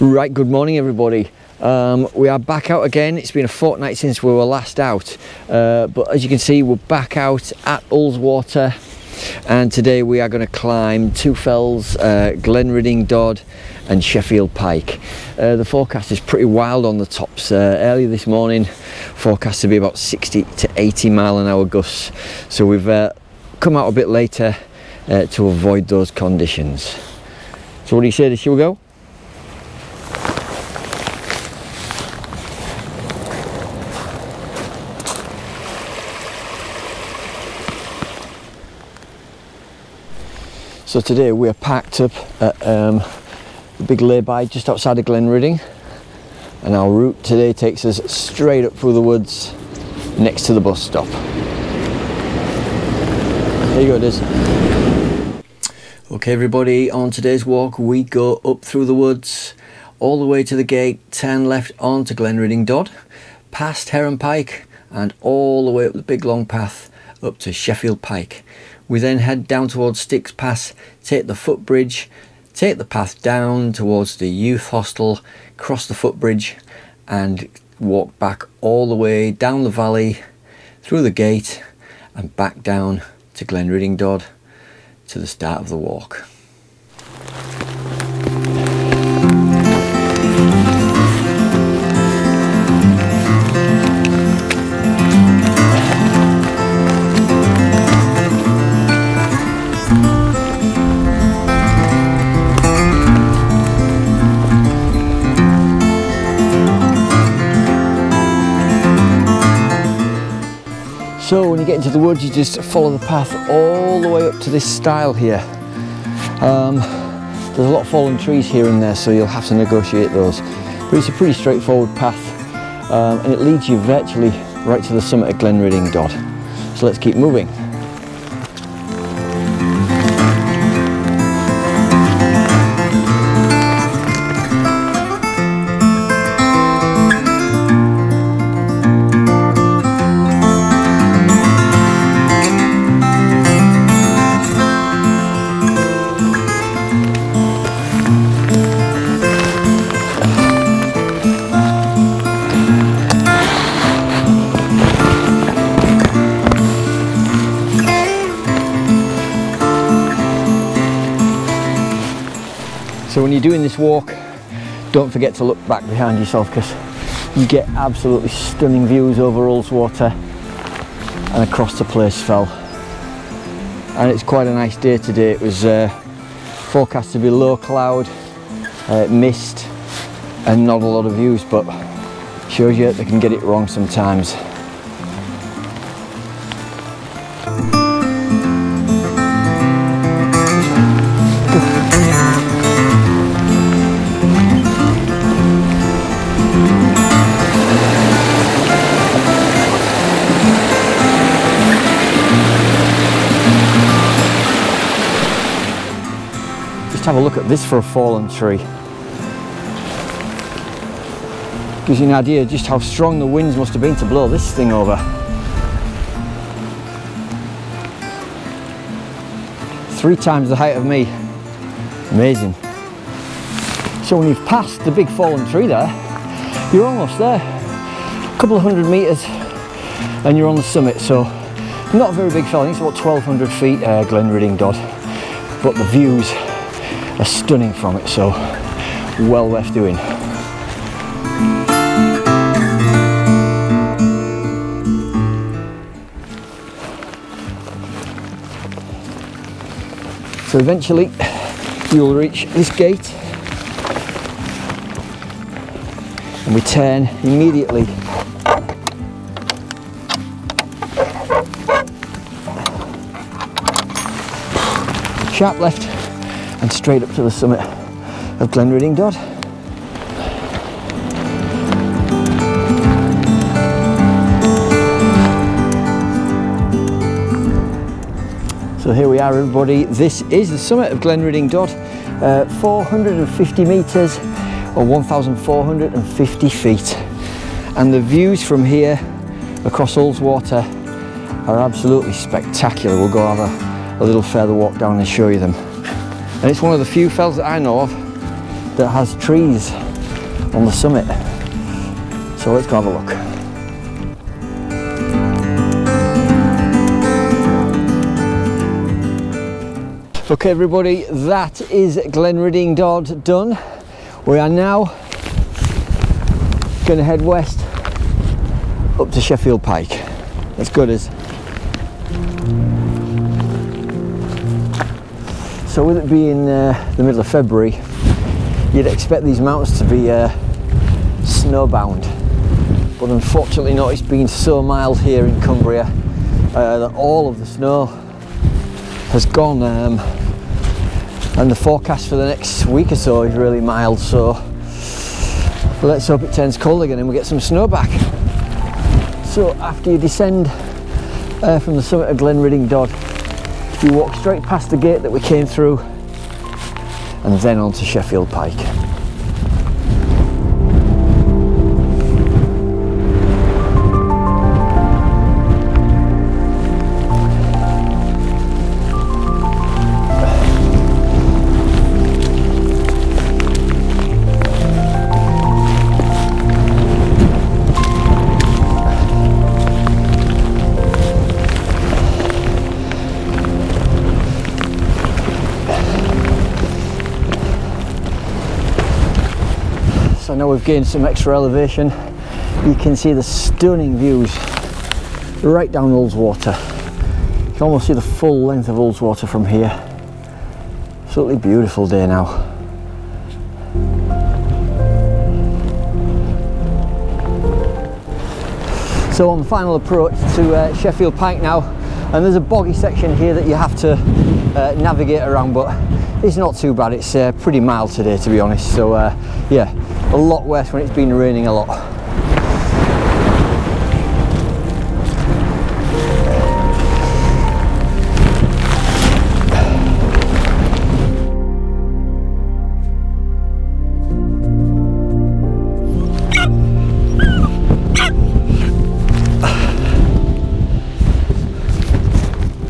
Right, good morning everybody. We are back out again. It's been a fortnight since we were last out, but as you can see we're back out at Ullswater, and today we are going to climb two fells, Glenridding Dodd and Sheffield Pike. The forecast is pretty wild on the tops. Early this morning forecast to be about 60 to 80 mile an hour gusts, so we've come out a bit later to avoid those conditions. So what do you say, shall we go? So today we're packed up at the big lay-by just outside of Glenridding, and our route today takes us straight up through the woods next to the bus stop. There you go, Diz. Okay everybody, on today's walk we go up through the woods all the way to the gate, turn left onto Glenridding Dodd, past Heron Pike and all the way up the big long path up to Sheffield Pike. We then head down towards Sticks Pass, take the footbridge, take the path down towards the youth hostel, cross the footbridge and walk back all the way down the valley, through the gate and back down to Glenridding Dodd to the start of the walk. So when you get into the woods, you just follow the path all the way up to this stile here. There's a lot of fallen trees here and there, so you'll have to negotiate those. But it's a pretty straightforward path, and it leads you virtually right to the summit of Glenridding Dodd. So let's keep moving. So when you're doing this walk, don't forget to look back behind yourself, because you get absolutely stunning views over Ullswater and across the Place Fell. And it's quite a nice day today. It was forecast to be low cloud, mist and not a lot of views, but shows you they can get it wrong sometimes. Have a look at this for a fallen tree. Gives you an idea just how strong the winds must have been to blow this thing over. 3 times the height of me. Amazing. So when you've passed the big fallen tree there, you're almost there. A couple of 100 metres and you're on the summit. So not a very big fell, I think it's about 1200 feet, Glenridding Dodd, but the views are stunning from it, so well worth doing. So eventually you'll reach this gate and we turn immediately sharp left and straight up to the summit of Glenridding Dodd. So here we are everybody, this is the summit of Glenridding Dodd, 450 metres or 1,450 feet, and the views from here across Ullswater are absolutely spectacular. We'll go have a little further walk down and show you them. And it's one of the few fells that I know of that has trees on the summit. So let's go have a look. Okay everybody, that is Glenridding Dodd done. We are now going to head west up to Sheffield Pike. Let's go, us. So with it being the middle of February, you'd expect these mountains to be snowbound, but unfortunately not. It's been so mild here in Cumbria that all of the snow has gone, and the forecast for the next week or so is really mild, so let's hope it turns cold again and we get some snow back. So after you descend from the summit of Glenridding Dodd, you walk straight past the gate that we came through and then on to Sheffield Pike. So now we've gained some extra elevation, you can see the stunning views right down Ullswater. You can almost see the full length of Ullswater from here. Absolutely beautiful day now. So on the final approach to Sheffield Pike now, and there's a boggy section here that you have to navigate around, but it's not too bad. It's pretty mild today, to be honest. So yeah, a lot worse when it's been raining a lot.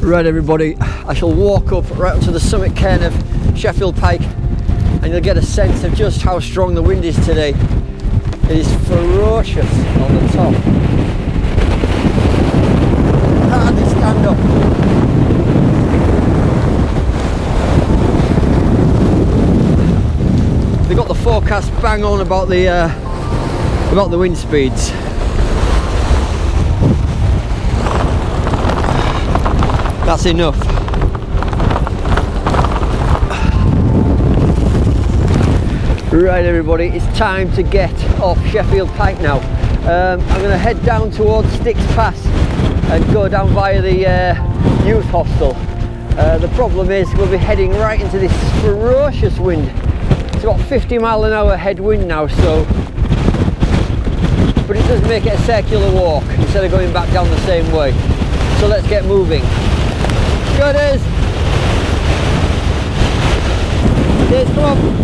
Right everybody, I shall walk up right up to the summit cairn of Sheffield Pike and you'll get a sense of just how strong the wind is today. It is ferocious on the top. Hardly stand up. They got the forecast bang on about the wind speeds. That's enough. Right everybody, it's time to get off Sheffield Pike now. I'm going to head down towards Sticks Pass and go down via the youth hostel. The problem is we'll be heading right into this ferocious wind. It's about 50-mile-an-hour headwind now, so, but it does make it a circular walk instead of going back down the same way. So let's get moving. Gooders! Cheers, come on!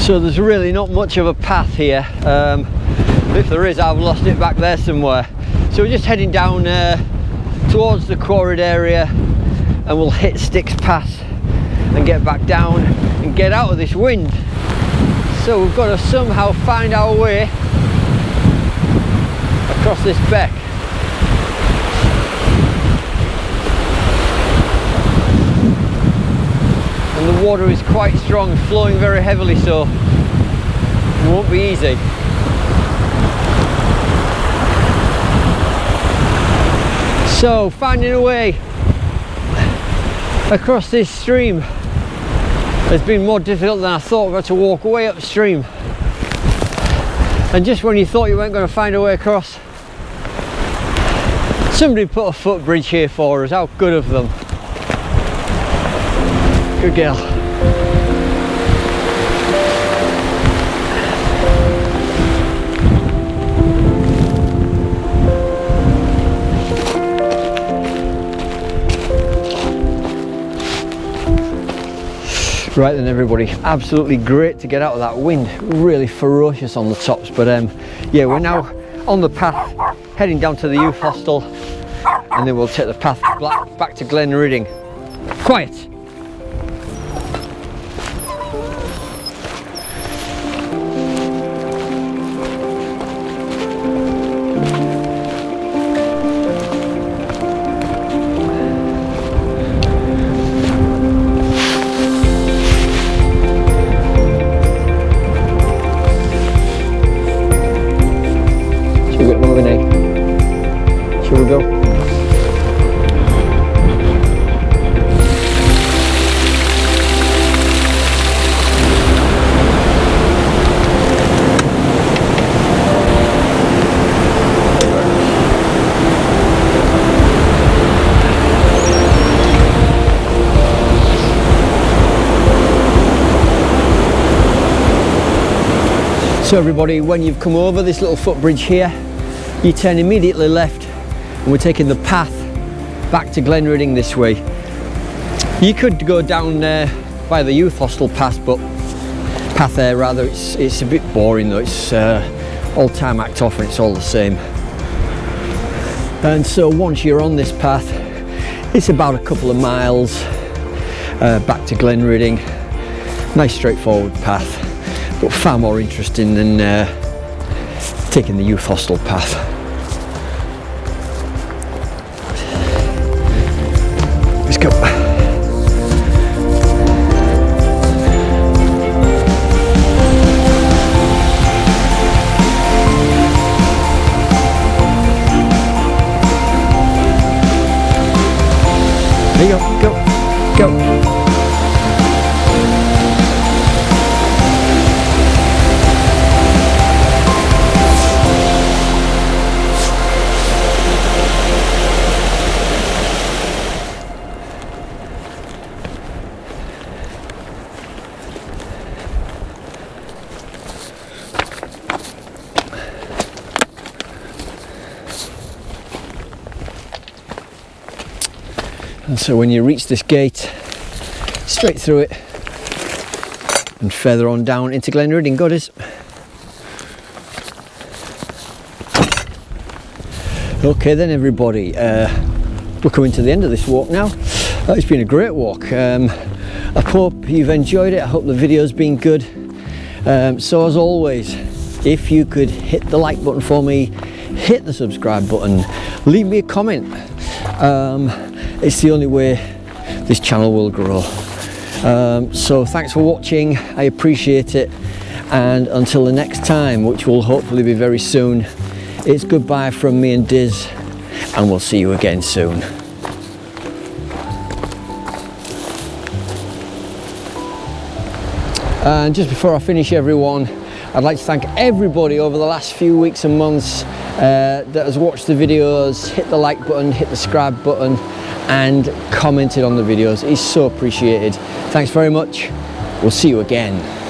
So there's really not much of a path here. If there is, I've lost it back there somewhere. So we're just heading down towards the Quarried area and we'll hit Sticks Pass and get back down and get out of this wind. So we've got to somehow find our way across this beck. And the water is quite strong, flowing very heavily, so it won't be easy. So finding a way across this stream has been more difficult than I thought. We've got to walk way upstream, and just when you thought you weren't going to find a way across, somebody put a footbridge here for us. How good of them. Good girl. Right then everybody, absolutely great to get out of that wind, really ferocious on the tops, but yeah, we're now on the path heading down to the youth hostel, and then we'll take the path back to Glenridding. Quiet! Shall we go? So everybody, when you've come over this little footbridge here, you turn immediately left and we're taking the path back to Glenridding this way. You could go down by the youth hostel path there rather. It's a bit boring though. It's all tarmacked off and it's all the same. And so once you're on this path, it's about a couple of miles back to Glenridding. Nice straightforward path, but far more interesting than taking the youth hostel path. Let's go. There you go, go. And so when you reach this gate, straight through it and further on down into Glenridding Goddess. Okay then everybody, we're coming to the end of this walk now. It's been a great walk. I hope you've enjoyed it. I hope the video's been good. So as always, if you could hit the like button for me, hit the subscribe button, leave me a comment. It's the only way this channel will grow. So thanks for watching, I appreciate it, and until the next time, which will hopefully be very soon, it's goodbye from me and Diz, and we'll see you again soon. And just before I finish everyone, I'd like to thank everybody over the last few weeks and months that has watched the videos, hit the like button, hit the subscribe button, and commented on the videos. It's so appreciated. Thanks very much. We'll see you again.